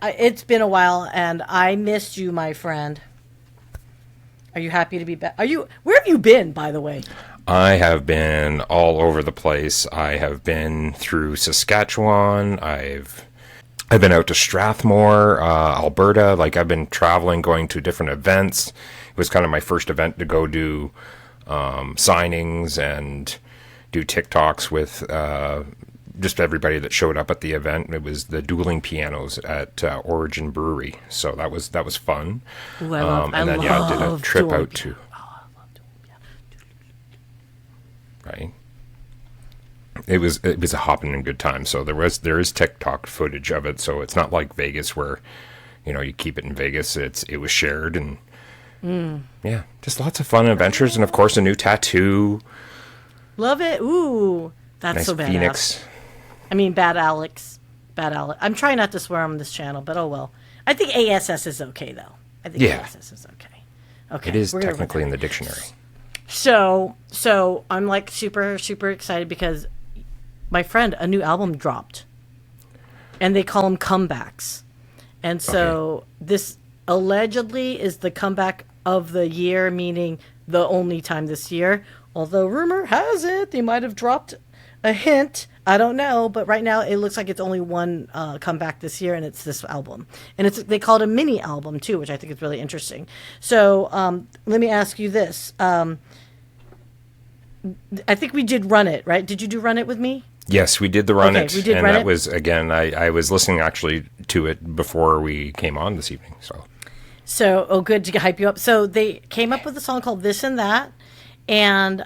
It's been a while, and I missed you, my friend. Are you happy to be back? Where have you been, by the way? I have been all over the place. I have been through Saskatchewan. I've been out to Strathmore, Alberta. Like, I've been traveling, going to different events. It was kind of my first event to go do signings and do TikToks with just everybody that showed up at the event. It was the dueling pianos at Origin Brewery, so that was fun. Ooh, I did a trip out to right. It was a hopping and good time. So there is TikTok footage of it. So it's not like Vegas where, you keep it in Vegas. It was shared and yeah, just lots of fun adventures, and of course a new tattoo. Love it. Ooh, that's nice so badass. Phoenix. I mean, bad Alex. Bad Alex. I'm trying not to swear on this channel, but oh well. I think ASS is okay, though. I think ASS is okay. Okay. It is technically in the dictionary. So I'm like super, super excited because my friend, a new album dropped. And they call them comebacks. And so this allegedly is the comeback of the year, meaning the only time this year. Although rumor has it they might have dropped a hint. I don't know, but right now it looks like it's only one comeback this year, and it's this album. And they call it a mini album too, which I think is really interesting. So let me ask you this: I think we did Run It, right? Did you do Run It with me? Yes, we did the Run It, we did and Run that It. was again. I was listening actually to it before we came on this evening. So good to hype you up. So they came up with a song called This and That, and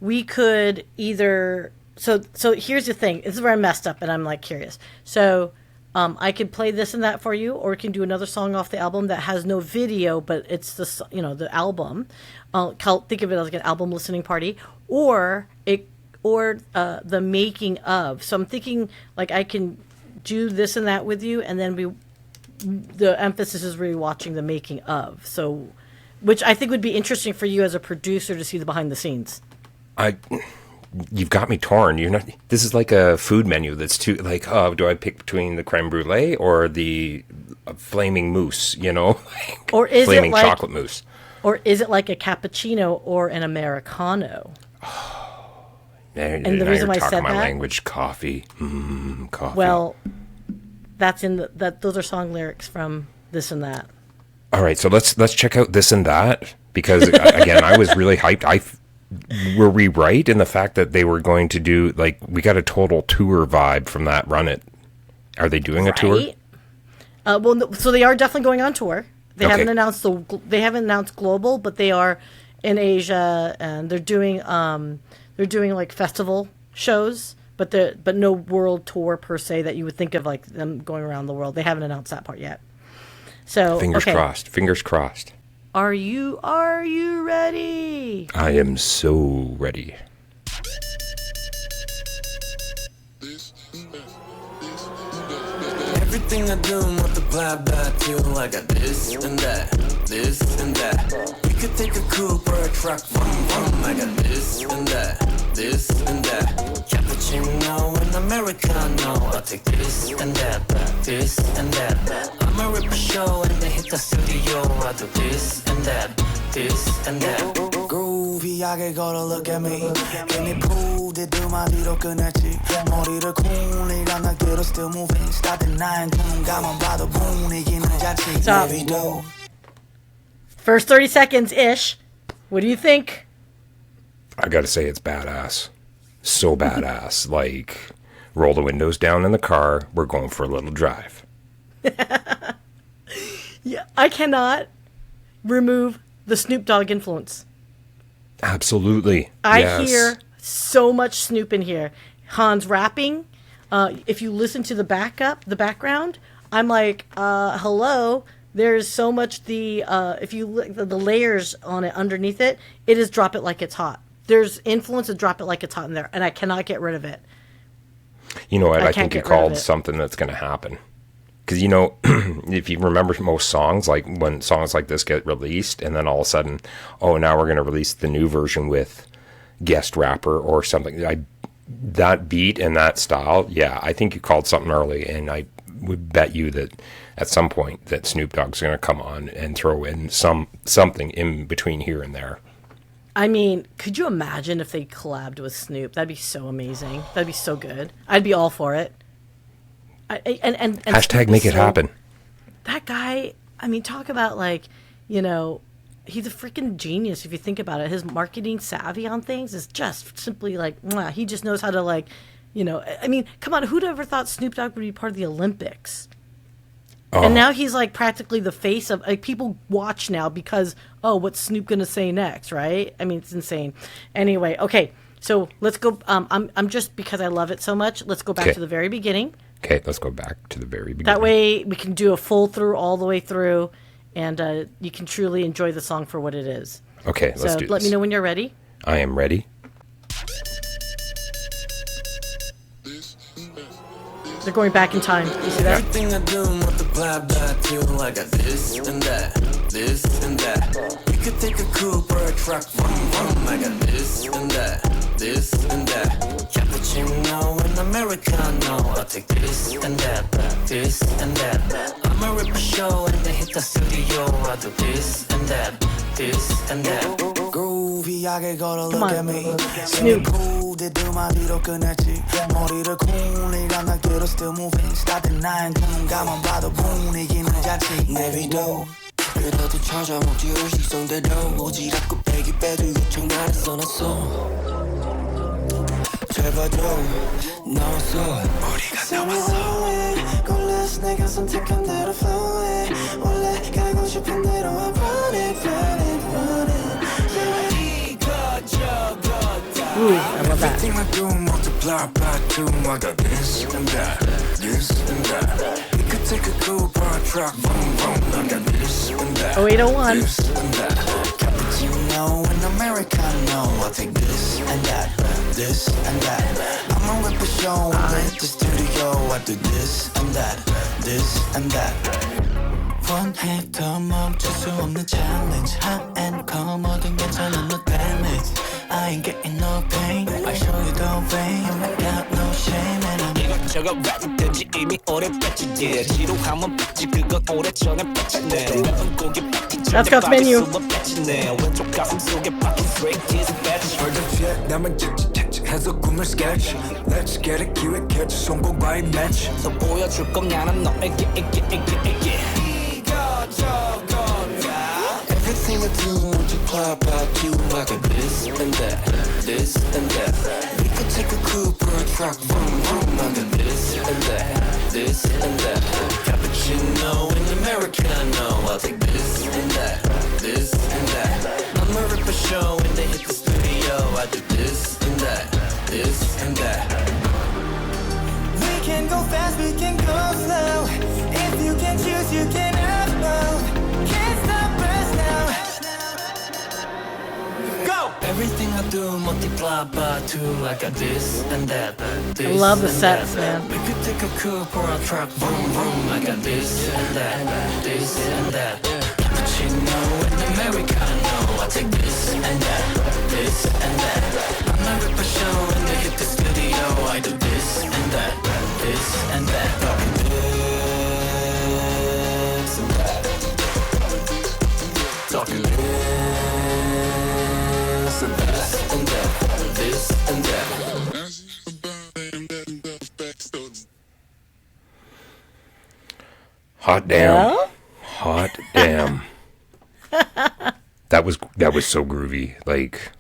we could either. So here's the thing. This is where I messed up, and I'm like curious. So I could play This and That for you, or we can do another song off the album that has no video, but it's the album. Think of it as like an album listening party, or the making of. So I'm thinking like I can do This and That with you, and then the emphasis is really watching the making of. So, which I think would be interesting for you as a producer to see the behind the scenes. You've got me torn. This is like a food menu that's too like, oh, do I pick between the creme brulee or the flaming mousse, or is flaming it like, chocolate mousse? Or is it like a cappuccino or an Americano? And the reason why I said my that, language, coffee. Coffee. Well, that's those are song lyrics from This and That. All right, so let's check out This and That, because again, I was really hyped. Were we right in the fact that they were going to do, like, we got a total tour vibe from that Run It? Are they doing a tour? So they are definitely going on tour. They haven't announced global, but they are in Asia, and they're doing like festival shows, but no world tour per se that you would think of like them going around the world. They haven't announced that part yet. So fingers crossed. Are you ready? I am so ready. Everything I do multiply by two. I got this and that, this and that. We could take a coupe or a truck, vroom, vroom. I got this and that, this and that. Cappuccino and Americano. I'll take this and that, this and that. I'ma rip a show and then hit the studio. I'll do this and that, this and that. Groovy, gotta look at me. Can it prove that do my little 끝났지? 머리를 쿵 감각대로 still moving. Start the nine boom, 가만 봐도 boom. 이기는 자체. Stop. First 30 seconds ish. What do you think? I gotta say, it's badass. So badass. Like, roll the windows down in the car. We're going for a little drive. Yeah, I cannot remove the Snoop Dogg influence. Absolutely. I hear so much Snoop in here. Hans rapping. If you listen to the background, I'm like, hello. There's so much if you look the layers on it underneath it, it is Drop It Like It's Hot. There's influence of Drop It Like It's Hot in there, and I cannot get rid of it. You know what? I think you called something that's going to happen. Because, if you remember most songs, like when songs like this get released, and then all of a sudden, now we're going to release the new version with guest rapper or something. That beat and that style, I think you called something early, and would bet you that at some point that Snoop Dogg's going to come on and throw in something in between here and there. I mean, could you imagine if they collabed with Snoop? That'd be so amazing. That'd be so good. I'd be all for it. And Hashtag make it happen. That guy, I mean, talk about like, you know, he's a freaking genius if you think about it. His marketing savvy on things is just simply like, mwah. He just knows how to like, you know, I mean, come on, who'd ever thought Snoop Dogg would be part of the Olympics? Oh. And now he's like practically the face of, like, people watch now because, oh, what's Snoop gonna say next, right? I mean, it's insane. Anyway, okay, so let's go. I'm just, because I love it so much, let's go back to the very beginning. Okay, let's go back to the very beginning. That way we can do a full through all the way through, and you can truly enjoy the song for what it is. Okay, let's do this. Let me know when you're ready. I am ready. They're going back in time. You see that? Everything I do, multiply by 2. I got this and that, this and that. We could take a coupe or a truck, vroom, vroom. I got this and that, this and that. Cappuccino and Americano. I'll take this and that, this and that. I'ma rip a show and then hit the studio. I'll do this and that, this and that. Groovy하게 걸어 look at me. Snoop. They do my little 끝냈지. 머리를 쿵리가 나기로 still moving. Starting 9 눈 감아 봐도 분위기는 잔치. 내비도 그래도 찾아먹지 의식성대로 오지랖 곱빼기 빼도 요청 나를 써놨어. 제발도 나왔어. 우리가 나왔어. 골라서 내가 선택한 대로 flowing. 원래 가고 싶은 대로 I run it, run it, run it. Ooh, I love that. Everything I do multiply by 2. I got this and that, this and that. We could take a coupe or a truck, vroom, vroom. I got this and that, 0801. this and that. Cappuccino and Americano. I'll take this and that, this and that. I'ma rip a show and hit the studio. I do this and that, this and that. 원해도 멈출 수 없는 challenge. Hot and cold 뭐든 괜찮아 no damage. I ain't getting no pain. I show you the way. I got no shame and I'm 이것저것 랩이 되지 이미 오래 뺐지. Yeah 지루하면 뺐지 그건 오래전에 뺐지네. 랩은 고기 뺐지 That's got menu. 뺐지네. 왼쪽 가슴 속에 박힌 straykids 뺐지. Heard 남은 해서 꿈을 sketch. Let's get it 기획했지 성공 by match. 또 보여줄 건 나는 너에게 Everything I do multiply by 2. I got this and that, this and that. We could take a coupe or a truck, vroom, vroom. I got this and that, this and that. Cappuccino and Americano. I'll take this and that, this and that. I'ma rip a show and then hit the studio. I do this and that, this and that. We can go fast, we can go slow. If you can choose, you can have both. Can't stop us now. Go! Everything I do multiply by 2. I got this and that, this I love the and sets, that. man. We could take a coupe or a truck, vroom, vroom. I got this and that, this and that. Cappuccino and Americano. I take this and that, this and that. I'ma rip a show and then hit the studio. I do this and that, this and that. This and that. Talking this and that and that, this and that. Hot damn. Well? Hot damn. That was so groovy. Like,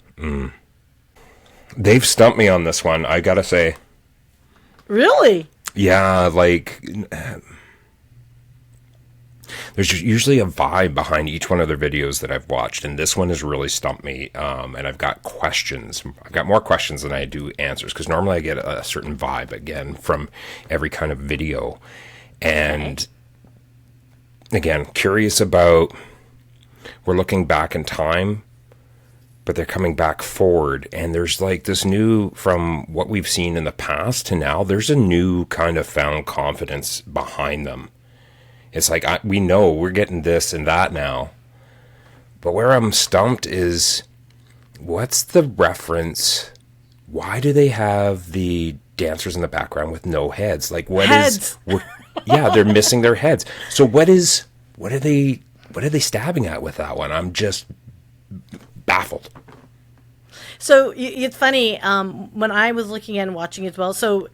they've stumped me on this one, I gotta say. Really? Yeah, like, there's usually a vibe behind each one of their videos that I've watched, and this one has really stumped me. And I've got questions. I've got more questions than I do answers, because normally I get a certain vibe, again, from every kind of video. And, again, curious about, we're looking back in time, but they're coming back forward, and there's like this new, from what we've seen in the past to now, there's a new kind of found confidence behind them. It's like, we know we're getting this and that now, but where I'm stumped is, what's the reference? Why do they have the dancers in the background with no heads? Like, what Heads. is Yeah, they're missing their heads. So what are they stabbing at with that one? I'm just baffled. So it's funny, when I was looking at and watching as well, so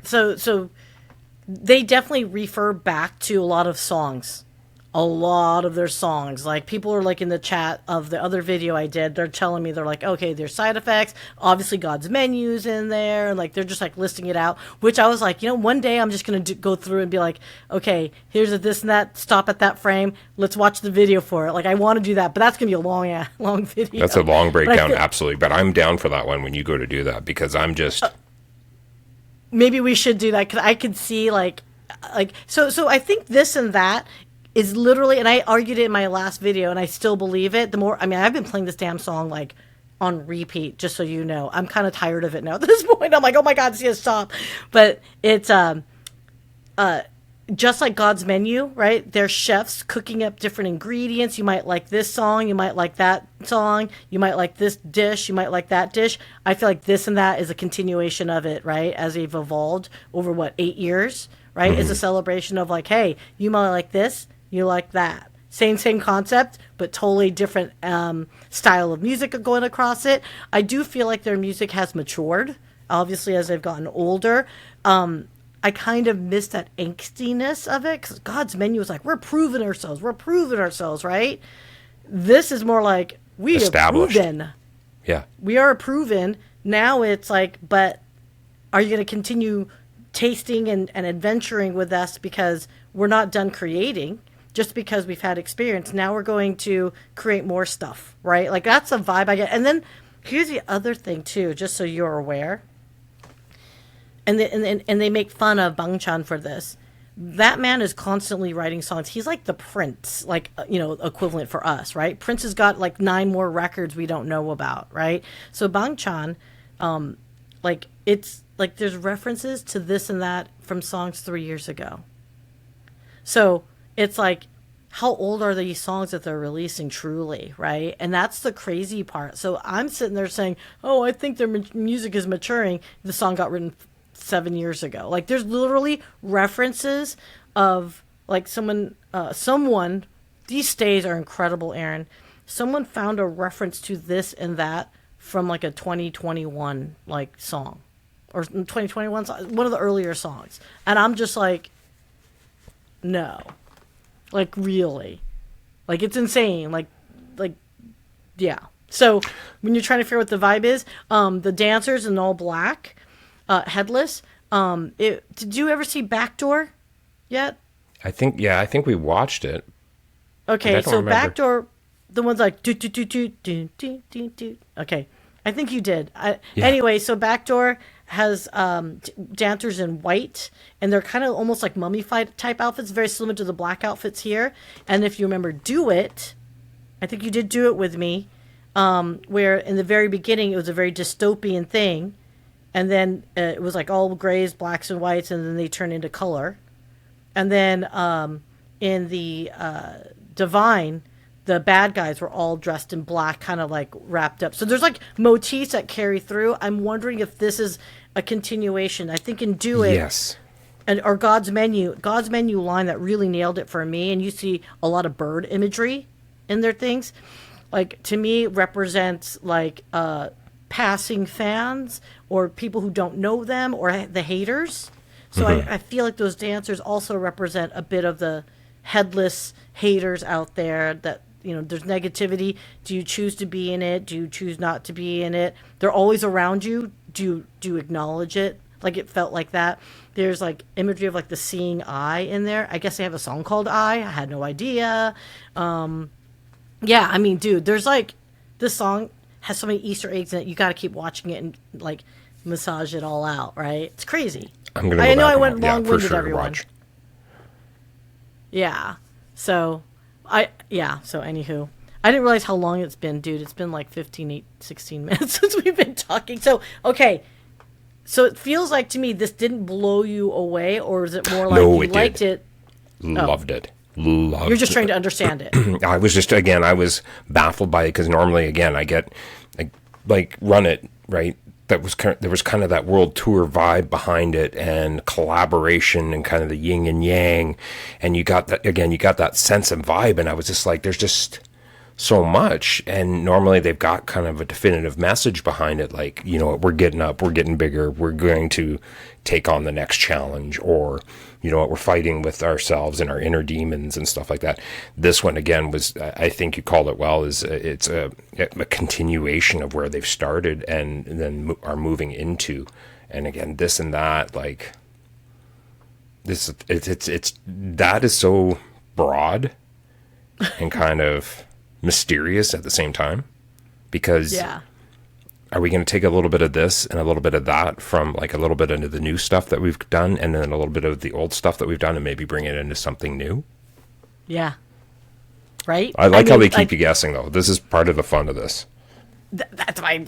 they definitely refer back to a lot of songs. A lot of their songs. Like, people are like in the chat of the other video I did, they're telling me, they're like, okay, there's side effects, obviously God's Menu's in there, like they're just like listing it out, which I was like, one day I'm just going to go through and be like, okay, here's a this and that, stop at that frame, let's watch the video for it. Like, I want to do that, but that's going to be a long video. That's a long breakdown, absolutely. But I'm down for that one when you go to do that, because I'm just... maybe we should do that, because I could see so I think this and that is literally, and I argued it in my last video, and I still believe it. I've been playing this damn song like on repeat, just so you know. I'm kind of tired of it now at this point. I'm like, oh my God, stop. But it's just like God's Menu, right? They're chefs cooking up different ingredients. You might like this song, you might like that song, you might like this dish, you might like that dish. I feel like this and that is a continuation of it, right? As they've evolved over 8 years, right? Mm-hmm. It's a celebration of like, hey, you might like this, you like that. Same concept, but totally different style of music going across it. I do feel like their music has matured, obviously, as they've gotten older. I kind of miss that angstiness of it, because God's Menu is like, we're proving ourselves, right? This is more like, we are proven. Yeah. We are proven. Now it's like, but are you going to continue tasting and adventuring with us, because we're not done creating? Just because we've had experience, now we're going to create more stuff, right? Like, that's a vibe I get. And then here's the other thing too, just so you're aware. And they make fun of Bangchan for this. That man is constantly writing songs. He's like the Prince, like, equivalent for us, right? Prince has got like 9 more records we don't know about, right? So Bangchan, it's like there's references to this and that from songs 3 years ago. So it's like, how old are these songs that they're releasing truly, right? And that's the crazy part. So I'm sitting there saying, oh, I think their music is maturing. The song got written 7 years ago. Like, there's literally references of like someone, these days are incredible, Aaron. Someone found a reference to this and that from like a 2021 like song, or 2021 song, one of the earlier songs. And I'm just like, no. Like, really? Like, it's insane. Like, yeah. So, when you're trying to figure out what the vibe is, the dancers in all black, headless, did you ever see Backdoor yet? I think we watched it. Okay, so remember. Backdoor, the ones like, do, do, do, do, do, do, do, do. Okay, I think you did. Yeah. Anyway, so Backdoor has dancers in white, and they're kind of almost like mummified type outfits, very similar to the black outfits here. And if you remember Do It, I think you did Do It with me, where in the very beginning it was a very dystopian thing, and then it was like all grays, blacks, and whites, and then they turn into color. And then in the Divine, the bad guys were all dressed in black, kind of like wrapped up. So there's like motifs that carry through. I'm wondering if this is a continuation. I think in Do It, yes, or God's Menu line that really nailed it for me. And you see a lot of bird imagery in their things. Like, to me, represents like passing fans or people who don't know them or the haters. So I feel like those dancers also represent a bit of the headless haters out there that, there's negativity. Do you choose to be in it? Do you choose not to be in it? They're always around you. Do you acknowledge it? Like, it felt like that. There's like imagery of like the seeing eye in there. I guess they have a song called Eye. I had no idea. Yeah, I mean, dude, there's like, this song has so many Easter eggs in it. You got to keep watching it and like massage it all out, right? It's crazy. I'm gonna. I know I went long-winded, sure, everyone. Watch. Yeah. So, anywho, I didn't realize how long it's been, dude. It's been like 16 minutes since we've been talking. So, okay. So it feels like to me this didn't blow you away, or is it more like you liked it? Loved it. Loved it. You're just trying to understand it. I was baffled by it, because normally, again, I get like run it, right? there was kind of that world tour vibe behind it, and collaboration, and kind of the yin and yang, and you got that sense and vibe, and I was just like, there's just so much. And normally they've got kind of a definitive message behind it, like, you know, we're getting up, we're getting bigger, we're going to take on the next challenge, or, you know what, we're fighting with ourselves and our inner demons and stuff like that. This one, again, was, I think you called it well, is it's a continuation of where they've started and then are moving into. And again, this and that, like this, it's that is so broad and kind of mysterious at the same time, because are we going to take a little bit of this and a little bit of that from, like, a little bit into the new stuff that we've done, and then a little bit of the old stuff that we've done, and maybe bring it into something new? Yeah. Right? I like how they keep you guessing, though. This is part of the fun of this. That's my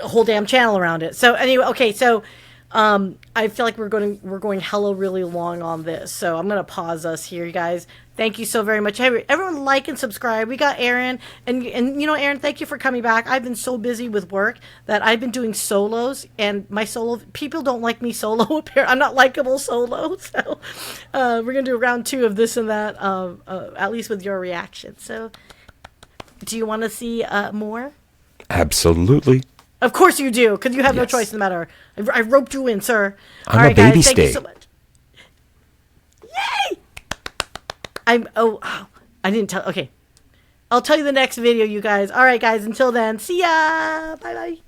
whole damn channel around it. So anyway, okay, so I feel like we're going hella really long on this, so I'm gonna pause us here, you guys. Thank you so very much. Hey, everyone, like and subscribe. We got Aaron, and you know, Aaron, thank you for coming back. I've been so busy with work that I've been doing solos, and my solo people don't like me solo. I'm not likable solo, so we're gonna do round 2 of this and that, at least with your reaction. So, do you want to see more? Absolutely. Of course you do, because you have no choice in the matter. I roped you in, sir. I'm all right, a baby guys, thank stay. you so much. Yay! I didn't tell. Okay, I'll tell you the next video, you guys. All right, guys. Until then, see ya. Bye bye.